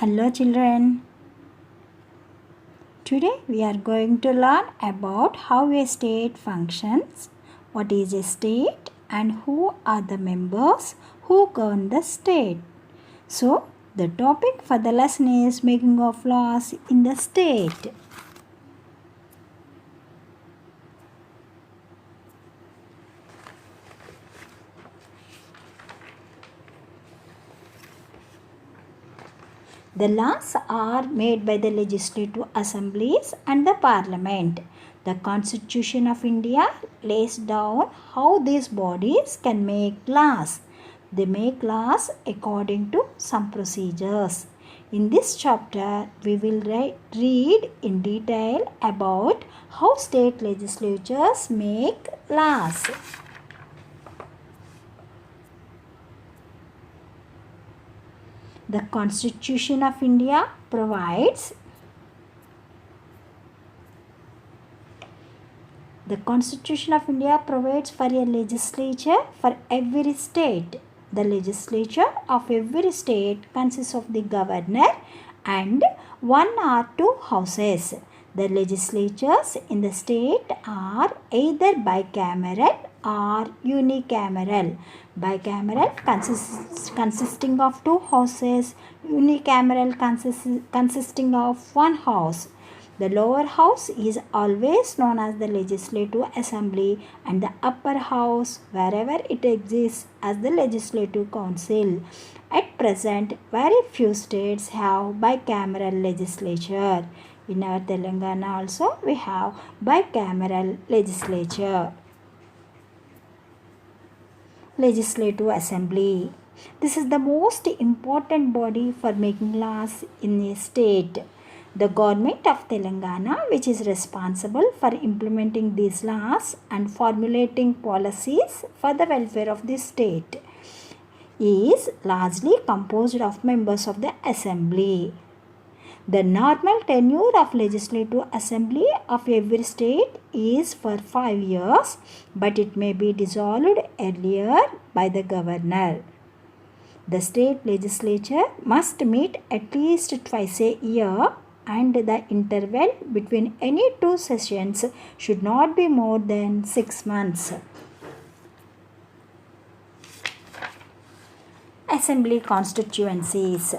Hello children. Today we are going to learn about how a state functions, what is a state and who are the members who govern the state. So the topic for the lesson is making of laws in the state. The laws are made by the legislative assemblies and the parliament. The Constitution of India lays down how these bodies can make laws. They make laws according to some procedures. In this chapter, we will read in detail about how state legislatures make laws. The Constitution of India provides for a legislature for every state. The legislature of every state consists of the governor and one or two houses. The legislatures in the state are either bicameral or unicameral. Bicameral consisting of two houses, unicameral consisting of one house. The lower house is always known as the Legislative Assembly and the upper house, wherever it exists, as the Legislative Council. At present, very few states have bicameral legislature. In our Telangana also, we have bicameral legislature. Legislative Assembly. This is the most important body for making laws in a state. The government of Telangana, which is responsible for implementing these laws and formulating policies for the welfare of the state, is largely composed of members of the assembly. The normal tenure of legislative assembly of every state is for 5 years, but it may be dissolved earlier by the governor. The state legislature must meet at least twice a year, and the interval between any two sessions should not be more than 6 months. Assembly constituencies.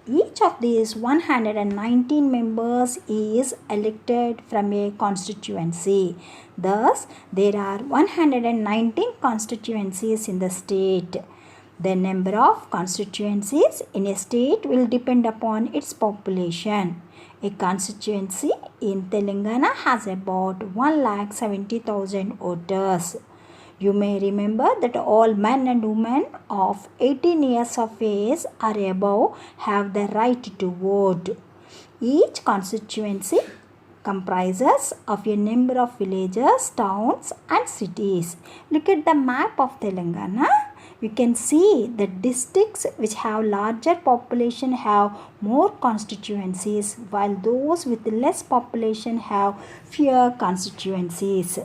Each of these 119 members is elected from a constituency. Thus, there are 119 constituencies in the state. The number of constituencies in a state will depend upon its population. A constituency in Telangana has about 1,70,000 voters. You may remember that all men and women of 18 years of age or above have the right to vote. Each constituency comprises of a number of villages, towns and cities. Look at the map of Telangana. You can see that districts which have larger population have more constituencies, while those with less population have fewer constituencies.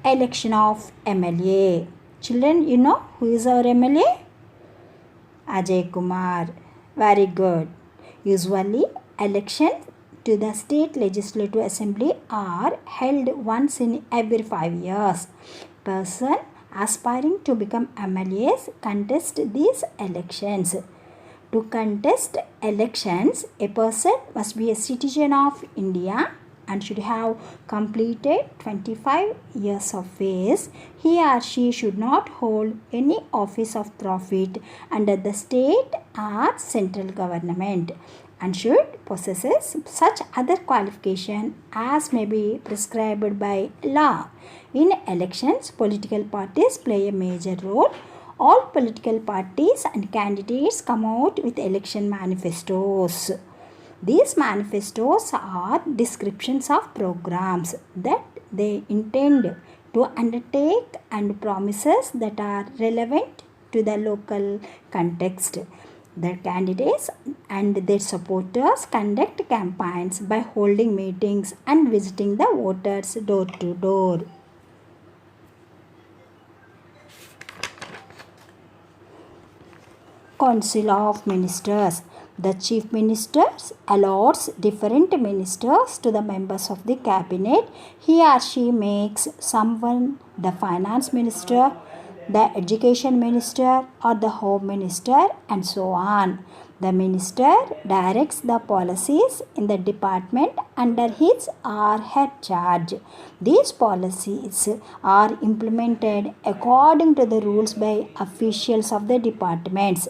Election of MLA. Children, you know who is our MLA? Ajay Kumar. Very good. Usually, elections to the state legislative assembly are held once in every 5 years. Person aspiring to become MLAs contest these elections. To contest elections, a person must be a citizen of India and should have completed 25 years of age. He or she should not hold any office of profit under the state or central government and should possess such other qualification as may be prescribed by law. In elections, political parties play a major role. All political parties and candidates come out with election manifestos. These manifestos are descriptions of programs that they intend to undertake and promises that are relevant to the local context. The candidates and their supporters conduct campaigns by holding meetings and visiting the voters door to door. Council of Ministers. The Chief Minister allots different ministers to the members of the cabinet. He or she makes someone the finance minister, the education minister, or the home minister, and so on. The minister directs the policies in the department under his or her charge. These policies are implemented according to the rules by officials of the departments.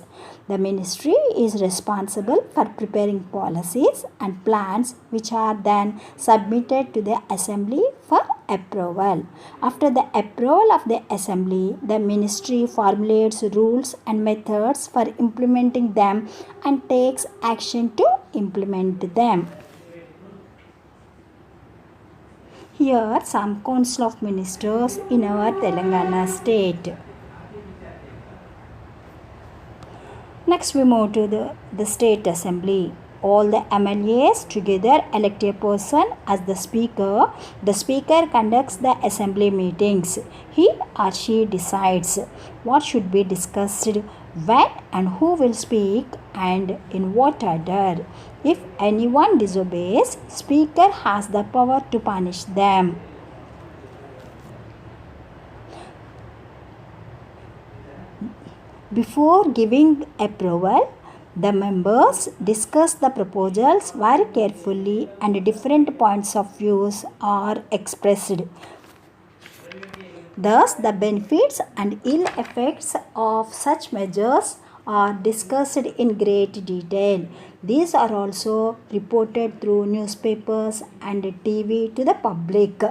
The ministry is responsible for preparing policies and plans which are then submitted to the assembly for approval. After the approval of the assembly, the ministry formulates rules and methods for implementing them and takes action to implement them. Here are some council of ministers in our Telangana state. Next we move to the state assembly. All the MLAs together elect a person as the speaker. The speaker conducts the assembly meetings. He or she decides what should be discussed, when and who will speak, and in what order. If anyone disobeys, speaker has the power to punish them. Before giving approval, the members discuss the proposals very carefully and different points of views are expressed. Thus, the benefits and ill effects of such measures are discussed in great detail. These are also reported through newspapers and TV to the public.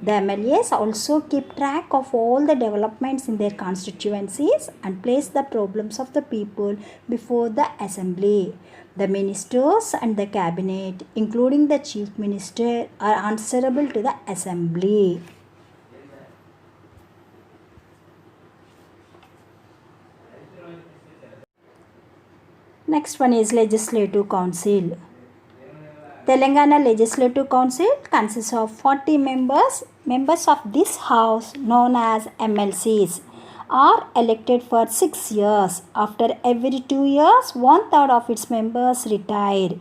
The MLAs also keep track of all the developments in their constituencies and place the problems of the people before the assembly. The ministers and the cabinet, including the chief minister, are answerable to the assembly. Next one is Legislative Council. Telangana Legislative Council consists of 40 members. Members of this house, known as MLCs, are elected for 6 years. After every 2 years, 1/3 of its members retire.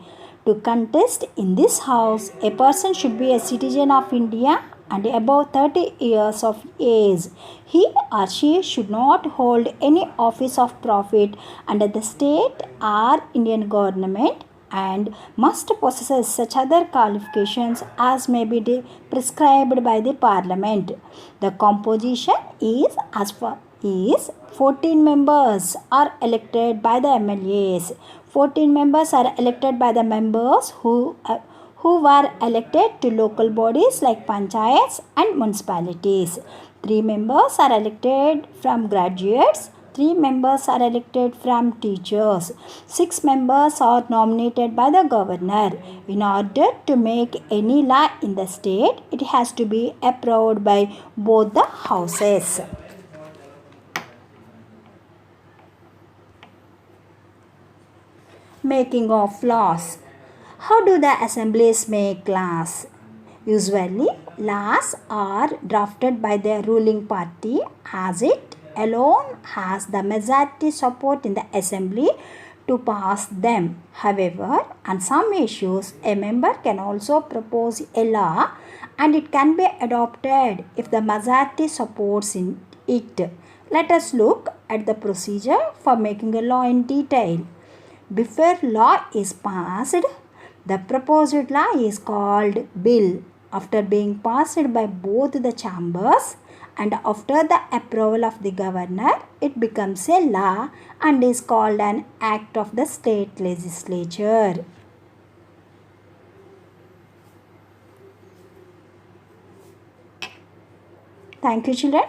To contest in this house, a person should be a citizen of India and above 30 years of age. He or she should not hold any office of profit under the state or Indian government and must possess such other qualifications as may be prescribed by the Parliament. The composition is as is 14 members are elected by the MLAs. 14 members are elected by the members who were elected to local bodies like panchayats and municipalities. 3 members are elected from graduates. 3 members are elected from teachers. 6 members are nominated by the governor. In order to make any law in the state, it has to be approved by both the houses. Making of laws. How do the assemblies make laws? Usually, laws are drafted by the ruling party as it alone has the majority support in the assembly to pass them. However, on some issues, a member can also propose a law and it can be adopted if the majority supports it. Let us look at the procedure for making a law in detail. Before law is passed, the proposed law is called bill. After being passed by both the chambers and after the approval of the governor, it becomes a law and is called an act of the state legislature. Thank you, children.